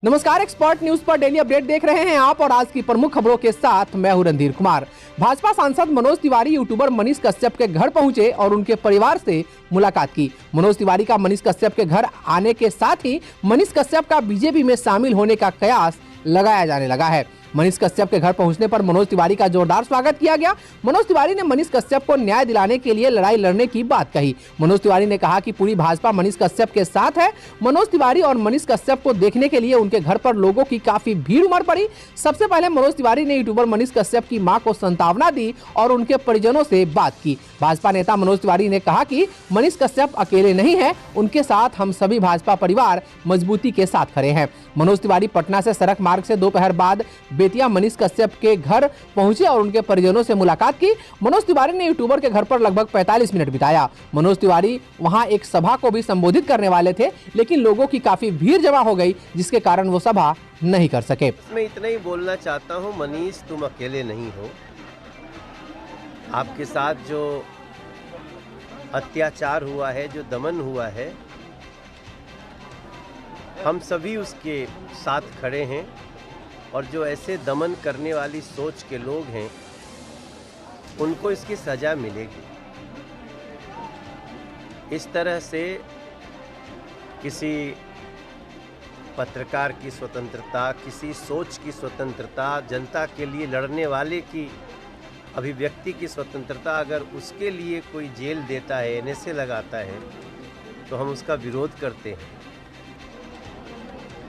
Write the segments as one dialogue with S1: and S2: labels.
S1: नमस्कार, expert news पर daily update देख रहे हैं आप और आज की प्रमुख खबरों के साथ मैं हूं रणधीर कुमार। भाजपा सांसद मनोज तिवारी यूट्यूबर मनीष कश्यप के घर पहुंचे और उनके परिवार से मुलाकात की। मनोज तिवारी का मनीष कश्यप के घर आने के साथ ही मनीष कश्यप का बीजेपी में शामिल होने का कयास लगाया जाने लगा है। मनीष कश्यप के घर पहुंचने पर मनोज तिवारी का जोरदार स्वागत किया गया। मनोज तिवारी ने मनीष कश्यप को न्याय दिलाने के लिए लड़ाई लड़ने की बात कही। मनोज तिवारी ने कहा कि पूरी भाजपा मनीष कश्यप के साथ है। मनोज तिवारी और मनीष कश्यप को देखने के लिए उनके घर पर लोगों की काफी भीड़ उमड़ पड़ी। सबसे पहले मनोज तिवारी ने यूट्यूबर मनीष कश्यप की मां को सांत्वना दी और उनके परिजनों से बात की। भाजपा नेता मनोज तिवारी ने कहा कि मनीष कश्यप अकेले नहीं है, उनके साथ हम सभी भाजपा परिवार मजबूती के साथ खड़े हैं। मनोज तिवारी पटना से सड़क मार्ग से दोपहर बाद बेतिया मनीष कश्यप के घर पहुंचे और उनके परिजनों से मुलाकात की। मनोज तिवारी ने यूट्यूबर के घर पर लगभग 45 मिनट बिताया। मनोज तिवारी वहां एक सभा को भी संबोधित करने वाले थे, लेकिन लोगों की काफी भीड़ जमा हो गई, जिसके कारण वो सभा नहीं कर सके।
S2: मैं इतना ही बोलना चाहता हूं, मनीष तुम अकेले नहीं हो। आपके साथ जो अत्याचार हुआ है, जो दमन हुआ है, हम सभी उसके साथ खड़े हैं और जो ऐसे दमन करने वाली सोच के लोग हैं उनको इसकी सज़ा मिलेगी। इस तरह से किसी पत्रकार की स्वतंत्रता, किसी सोच की स्वतंत्रता, जनता के लिए लड़ने वाले की अभिव्यक्ति की स्वतंत्रता, अगर उसके लिए कोई जेल देता है, एनएसए लगाता है, तो हम उसका विरोध करते हैं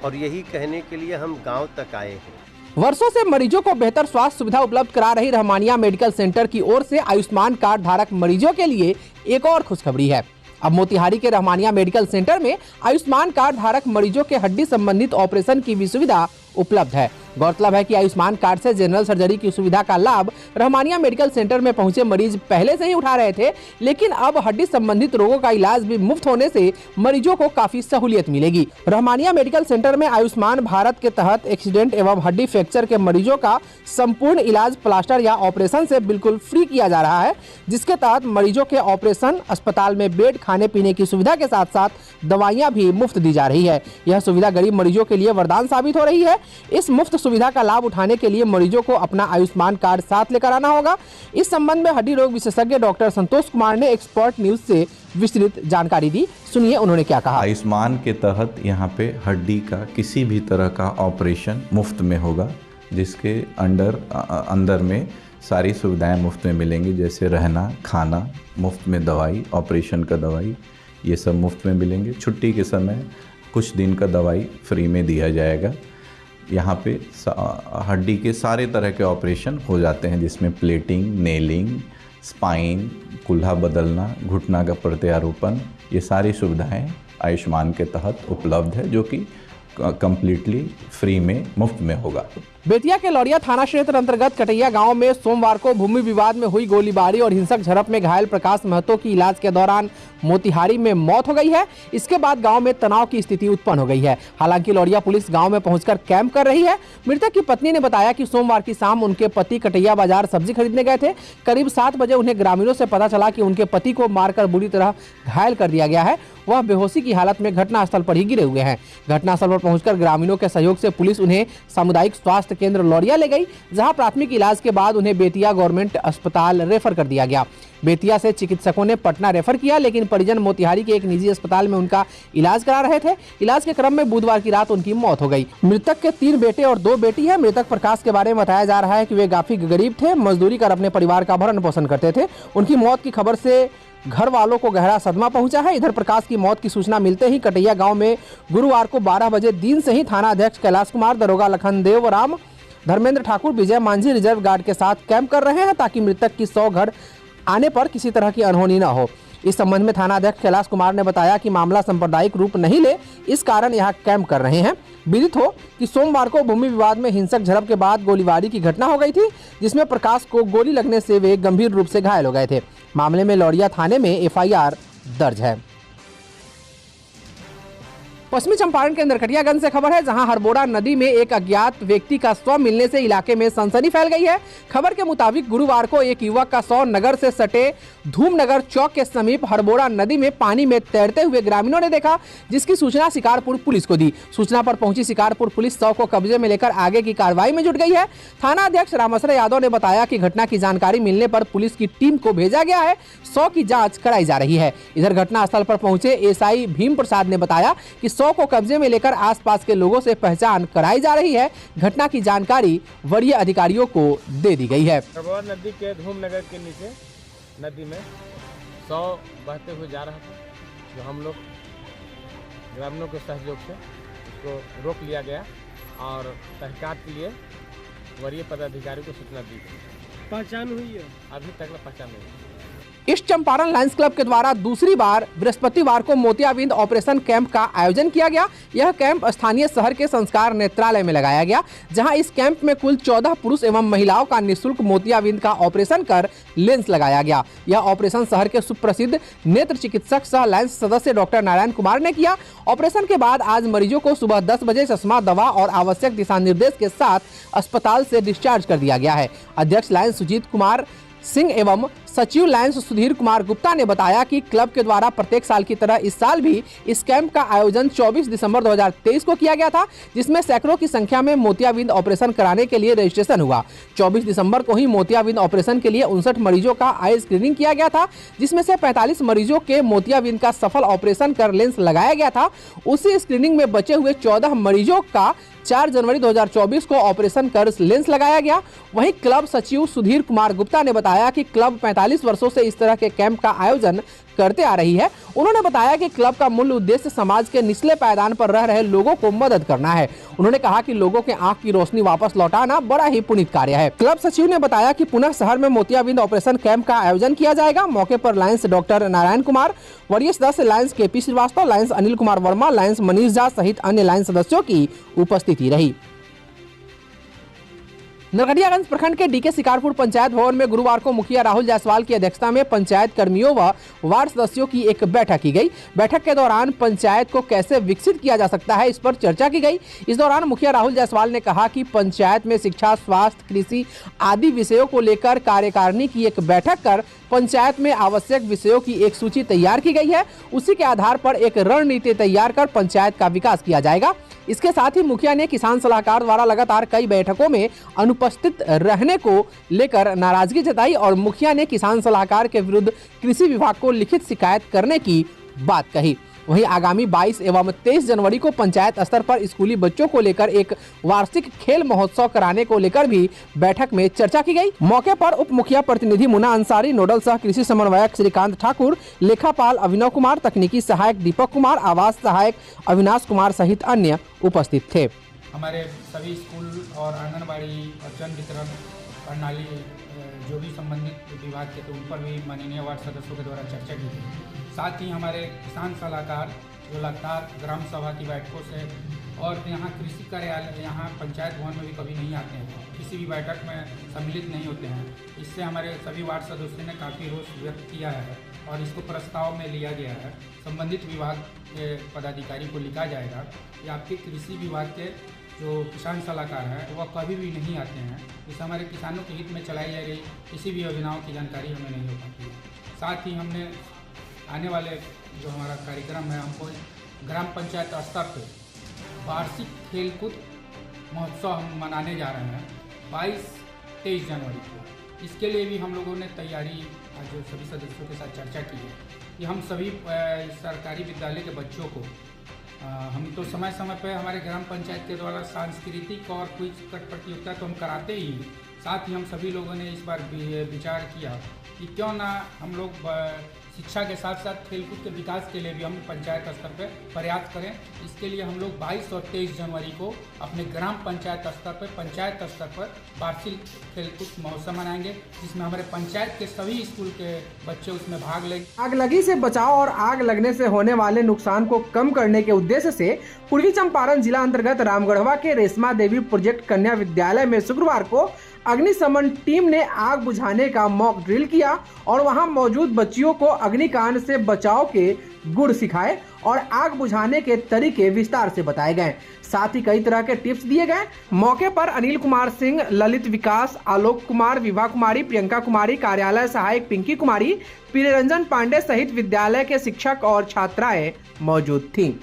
S2: और यही कहने के लिए हम गांव तक आए हैं।
S1: वर्षों से मरीजों को बेहतर स्वास्थ्य सुविधा उपलब्ध करा रही रहमानिया मेडिकल सेंटर की ओर से आयुष्मान कार्ड धारक मरीजों के लिए एक और खुशखबरी है। अब मोतिहारी के रहमानिया मेडिकल सेंटर में आयुष्मान कार्ड धारक मरीजों के हड्डी संबंधित ऑपरेशन की भी सुविधा उपलब्ध है। गौरतलब है कि आयुष्मान कार्ड से जनरल सर्जरी की सुविधा का लाभ रहमानिया मेडिकल सेंटर में पहुंचे मरीज पहले से ही उठा रहे थे, लेकिन अब हड्डी संबंधित रोगों का इलाज भी मुफ्त होने से मरीजों को काफी सहूलियत मिलेगी। रहमानिया मेडिकल सेंटर में आयुष्मान भारत के तहत एक्सीडेंट एवं हड्डी फ्रैक्चर के मरीजों का संपूर्ण इलाज प्लास्टर या ऑपरेशन से बिल्कुल फ्री किया जा रहा है, जिसके तहत मरीजों के ऑपरेशन, अस्पताल में बेड, खाने पीने की सुविधा के साथ साथ दवाइयाँ भी मुफ्त दी जा रही है। यह सुविधा गरीब मरीजों के लिए वरदान साबित हो रही है। इस मुफ्त सुविधा का लाभ उठाने के लिए मरीजों को अपना आयुष्मान कार्ड साथ लेकर आना होगा। इस संबंध में हड्डी रोग विशेषज्ञ डॉक्टर संतोष कुमार ने एक्सपर्ट न्यूज से विस्तृत जानकारी दी। सुनिए उन्होंने क्या कहा।
S3: आयुष्मान के तहत यहाँ पे हड्डी का किसी भी तरह का ऑपरेशन मुफ्त में होगा, जिसके अंदर में सारी सुविधाएं मुफ्त में मिलेंगी, जैसे रहना, खाना, मुफ्त में दवाई, ऑपरेशन का दवाई, ये सब मुफ्त में मिलेंगे। छुट्टी के समय कुछ दिन का दवाई फ्री में दिया जाएगा। यहाँ पे हड्डी के सारे तरह के ऑपरेशन हो जाते हैं, जिसमें प्लेटिंग, नेलिंग, स्पाइन, कुल्हा बदलना, घुटना का प्रत्यारोपण, ये सारी सुविधाएं आयुष्मान के तहत उपलब्ध है, जो कि कंप्लीटली फ्री में, मुफ्त में होगा।
S1: बेतिया के लौरिया थाना क्षेत्र अंतर्गत कटैया गांव में सोमवार को भूमि विवाद में हुई गोलीबारी और हिंसक झड़प में घायल प्रकाश महतो की इलाज के दौरान मोतिहारी में मौत हो गई है। इसके बाद गांव में तनाव की स्थिति उत्पन्न हो गई है। हालांकि लौरिया पुलिस गांव में पहुंचकर कैंप कर रही है। मृतक की पत्नी ने बताया कि सोमवार की शाम उनके पति कटैया बाजार सब्जी खरीदने गए थे। करीब 7 बजे उन्हें ग्रामीणों से पता चला कि उनके पति को मारकर बुरी तरह घायल कर दिया गया है। वह बेहोशी की हालत में घटनास्थल पर ही गिरे हुए हैं। घटनास्थल पर पहुंचकर ग्रामीणों के सहयोग से पुलिस उन्हें सामुदायिक स्वास्थ्य केंद्र लौरिया ले गई, जहां प्राथमिक इलाज के बाद उन्हें बेतिया गवर्नमेंट अस्पताल रेफर कर दिया गया। बेतिया से चिकित्सकों ने पटना रेफर किया, लेकिन परिजन मोतिहारी के एक निजी अस्पताल में उनका इलाज करा रहे थे। इलाज के क्रम में बुधवार की रात उनकी मौत हो गई। मृतक के 3 बेटे और 2 बेटी है। मृतक प्रकाश के बारे में बताया जा रहा है कि वे काफी गरीब थे, मजदूरी कर अपने परिवार का भरण पोषण करते थे। उनकी मौत की खबर से घर वालों को गहरा सदमा पहुंचा है। इधर प्रकाश की मौत की सूचना मिलते ही कटैया गांव में गुरुवार को 12 बजे दिन से ही थाना अध्यक्ष कैलाश कुमार, दरोगा लखनदेव राम, धर्मेंद्र ठाकुर, विजय मांझी रिजर्व गार्ड के साथ कैंप कर रहे हैं, ताकि मृतक की 100 घर आने पर किसी तरह की अनहोनी न हो। इस संबंध में थाना अध्यक्ष कैलाश कुमार ने बताया कि मामला सांप्रदायिक रूप नहीं ले, इस कारण यहाँ कैंप कर रहे हैं। विदित हो कि सोमवार को भूमि विवाद में हिंसक झड़प के बाद गोलीबारी की घटना हो गई थी, जिसमें प्रकाश को गोली लगने से वे गंभीर रूप से घायल हो गए थे। मामले में लौरिया थाने में FIR दर्ज है। पश्चिमी चंपारण के नरकटियागंज से खबर है, जहां हरबोड़ा नदी में एक अज्ञात व्यक्ति का शव मिलने से इलाके में सनसनी फैल गई है। खबर के मुताबिक गुरुवार को एक युवक का शव नगर से सटे धूमनगर चौक के समीप हरबोड़ा नदी में पानी में तैरते हुए ग्रामीणों ने देखा, जिसकी सूचना शिकारपुर पुलिस को दी। सूचना पर पहुंची शिकारपुर पुलिस शव को कब्जे में लेकर आगे की कार्रवाई में जुट गई है। थाना अध्यक्ष रामेश्वर यादव ने बताया कि घटना की जानकारी मिलने पर पुलिस की टीम को भेजा गया है। शव की जाँच कराई जा रही है। इधर घटनास्थल पर पहुंचे एसआई भीम प्रसाद ने बताया कि शव को कब्जे में लेकर आसपास के लोगों से पहचान कराई जा रही है। घटना की जानकारी वरीय अधिकारियों को दे दी गई है।
S4: हरबोड़ा नदी के धूमनगर के नीचे नदी में शव बहते हुए जा रहा था, जो हम लोग ग्रामीणों के सहयोग से उसको रोक लिया गया और तहकीकात के लिए वरीय पदाधिकारी को सूचना दी गई।
S5: पहचान हुई है?
S4: अभी तक पहचान नहीं हुई।
S1: ईस्ट चंपारण लायंस क्लब के द्वारा दूसरी बार बृहस्पतिवार को मोतियाबिंद ऑपरेशन कैंप का आयोजन किया गया। यह कैंप स्थानीय शहर के संस्कार नेत्रालय में लगाया गया, जहां इस कैंप में कुल 14 पुरुष एवं महिलाओं का निःशुल्क मोतियाबिंद का ऑपरेशन कर लेंस लगाया गया। यह ऑपरेशन शहर के सुप्रसिद्ध नेत्र चिकित्सक सह लायंस सदस्य डॉक्टर नारायण कुमार ने किया। ऑपरेशन के बाद आज मरीजों को सुबह 10 बजे चश्मा, दवा और आवश्यक दिशा निर्देश के साथ अस्पताल से डिस्चार्ज कर दिया गया है। अध्यक्ष लायंस सुजीत कुमार सिंह एवं सचिव लायंस सुधीर कुमार गुप्ता ने बताया कि क्लब के द्वारा प्रत्येक साल की तरह इस साल भी इस कैंप का आयोजन 24 दिसंबर 2023 को किया गया था, जिसमें सैकड़ों की संख्या में मोतियाबिंद ऑपरेशन कराने के लिए रजिस्ट्रेशन हुआ। 24 दिसंबर को ही मोतियाबिंद ऑपरेशन के लिए 59 मरीजों का आई स्क्रीनिंग किया गया था, जिसमें से 45 मरीजों के मोतियाबिंद का सफल ऑपरेशन कर लेंस लगाया गया था। उसी स्क्रीनिंग में बचे हुए 14 मरीजों का 4 जनवरी 2024 को ऑपरेशन कर लेंस लगाया गया। वहीं क्लब सचिव सुधीर कुमार गुप्ता ने बताया कि क्लब 45 वर्षों से इस तरह के कैंप का आयोजन करते आ रही है। उन्होंने बताया कि क्लब का मूल उद्देश्य समाज के निचले पायदान पर रह रहे लोगों को मदद करना है। उन्होंने कहा कि लोगों के आंख की रोशनी वापस लौटाना बड़ा ही पुनीत कार्य है। क्लब सचिव ने बताया कि पुनः शहर में मोतियाबिंद ऑपरेशन कैंप का आयोजन किया जाएगा। मौके पर लायंस डॉक्टर नारायण कुमार, वरीय सदस्य Lions K P Srivastava, Lions Anil Kumar Verma, Lions Manish Jha सहित अन्य लायंस सदस्यों की उपस्थिति रही। नरकटियागंज प्रखंड के डीके शिकारपुर पंचायत भवन में गुरुवार को मुखिया राहुल जायसवाल की अध्यक्षता में पंचायत कर्मियों व वार्ड सदस्यों की एक बैठक की गई। बैठक के दौरान पंचायत को कैसे विकसित किया जा सकता है, इस पर चर्चा की गई। इस दौरान मुखिया राहुल जायसवाल ने कहा कि पंचायत में शिक्षा, स्वास्थ्य, कृषि आदि विषयों को लेकर कार्यकारिणी की एक बैठक कर पंचायत में आवश्यक विषयों की एक सूची तैयार की गई है। उसी के आधार पर एक रणनीति तैयार कर पंचायत का विकास किया जाएगा। इसके साथ ही मुखिया ने किसान सलाहकार द्वारा लगातार कई बैठकों में अनुपस्थित रहने को लेकर नाराजगी जताई और मुखिया ने किसान सलाहकार के विरुद्ध कृषि विभाग को लिखित शिकायत करने की बात कही। वहीं आगामी 22 एवं 23 जनवरी को पंचायत स्तर पर स्कूली बच्चों को लेकर एक वार्षिक खेल महोत्सव कराने को लेकर भी बैठक में चर्चा की गई। मौके पर उप मुखिया प्रतिनिधि मुन्ना अंसारी, नोडल सह कृषि समन्वयक श्रीकांत ठाकुर, लेखापाल अभिनव कुमार, तकनीकी सहायक दीपक कुमार, आवास सहायक अविनाश कुमार सहित अन्य उपस्थित थे।
S6: हमारे सभी स्कूल और आंगनबाड़ी और जन वितरण प्रणाली जो भी संबंधित विभाग के थे उन पर भी माननीय वार्ड सदस्यों के द्वारा चर्चा की गई। साथ ही हमारे किसान सलाहकार जो लगातार ग्राम सभा की बैठकों से और यहाँ कृषि कार्यालय यहाँ पंचायत भवन में भी कभी नहीं आते हैं, किसी भी बैठक में सम्मिलित नहीं होते हैं। इससे हमारे सभी वार्ड सदस्यों ने काफ़ी रोष व्यक्त किया है और इसको प्रस्ताव में लिया गया है। संबंधित विभाग के पदाधिकारी को लिखा जाएगा कि आपके कृषि विभाग के जो किसान सलाहकार हैं वह कभी भी नहीं आते हैं। इससे हमारे किसानों के हित में चलाई जा रही किसी भी योजनाओं की जानकारी हमें नहीं हो पाती है। साथ ही हमने आने वाले जो हमारा कार्यक्रम है, हमको ग्राम पंचायत स्तर पर वार्षिक खेलकूद महोत्सव हम मनाने जा रहे हैं 22-23 जनवरी को। इसके लिए भी हम लोगों ने तैयारी आज सभी सदस्यों के साथ चर्चा की है कि हम सभी सरकारी विद्यालय के बच्चों को हम तो समय समय पर हमारे ग्राम पंचायत के द्वारा सांस्कृतिक और क्विज प्रतियोगिता तो हम कराते ही, साथ ही हम सभी लोगों ने इस बार विचार किया कि क्यों ना हम लोग शिक्षा के साथ साथ खेलकूद के विकास के लिए भी हम पंचायत स्तर पर प्रयास करें। इसके लिए हम लोग 22 और 23 जनवरी को अपने ग्राम पंचायत स्तर पर वार्षिक खेलकूद महोत्सव मनाएंगे, जिसमें हमारे पंचायत के सभी स्कूल के बच्चे उसमें भाग लेंगे।
S1: आगलगी से बचाव और आग लगने से होने वाले नुकसान को कम करने के उद्देश्य से पूर्वी चंपारण जिला अंतर्गत रामगढ़वा के रेशमा देवी प्रोजेक्ट कन्या विद्यालय में शुक्रवार को अग्निशमन टीम ने आग बुझाने का मॉक ड्रिल किया और वहां मौजूद बच्चियों को अग्निकांड से बचाव के गुर सिखाए और आग बुझाने के तरीके विस्तार से बताए गए। साथ ही कई तरह के टिप्स दिए गए। मौके पर अनिल कुमार सिंह, ललित विकास, आलोक कुमार, विभा कुमारी, प्रियंका कुमारी, कार्यालय सहायक पिंकी कुमारी, प्रियरंजन पांडे सहित विद्यालय के शिक्षक और छात्राएं मौजूद थीं।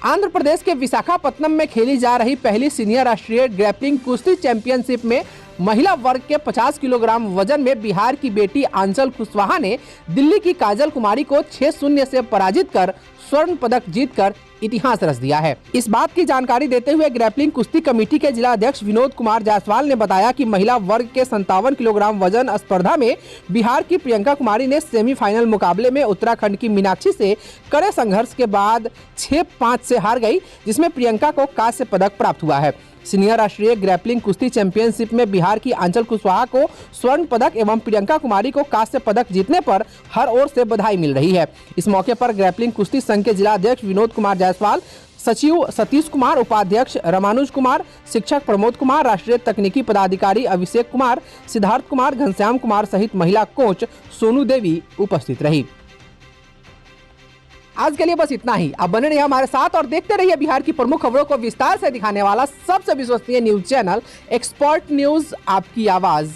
S1: आंध्र प्रदेश के विशाखापत्तनम में खेली जा रही पहली सीनियर राष्ट्रीय ग्रैपलिंग कुश्ती चैंपियनशिप में महिला वर्ग के 50 किलोग्राम वजन में बिहार की बेटी आंचल कुशवाहा ने दिल्ली की काजल कुमारी को 6-0 से पराजित कर स्वर्ण पदक जीतकर इतिहास रच दिया है। इस बात की जानकारी देते हुए ग्रैपलिंग कुश्ती कमेटी के जिला अध्यक्ष विनोद कुमार जायसवाल ने बताया कि महिला वर्ग के 57 किलोग्राम वजन स्पर्धा में बिहार की प्रियंका कुमारी ने सेमीफाइनल मुकाबले में उत्तराखंड की मीनाक्षी से कड़े संघर्ष के बाद 6-5 से हार गई, जिसमें प्रियंका को कांस्य पदक प्राप्त हुआ है। सीनियर राष्ट्रीय ग्रैपलिंग कुश्ती चैंपियनशिप में बिहार की आंचल कुशवाहा को स्वर्ण पदक एवं प्रियंका कुमारी को कांस्य पदक जीतने पर हर ओर से बधाई मिल रही है। इस मौके पर ग्रैपलिंग कुश्ती संघ के जिला अध्यक्ष विनोद कुमार जायसवाल, सचिव सतीश कुमार, उपाध्यक्ष रामानुज कुमार, शिक्षक प्रमोद कुमार, राष्ट्रीय तकनीकी पदाधिकारी अभिषेक कुमार, सिद्धार्थ कुमार, घनश्याम कुमार सहित महिला कोच सोनू देवी उपस्थित रही। आज के लिए बस इतना ही। आप बने रहिए हमारे साथ और देखते रहिए बिहार की प्रमुख खबरों को विस्तार से दिखाने वाला सबसे विश्वसनीय न्यूज चैनल एक्सपर्ट न्यूज, आपकी आवाज।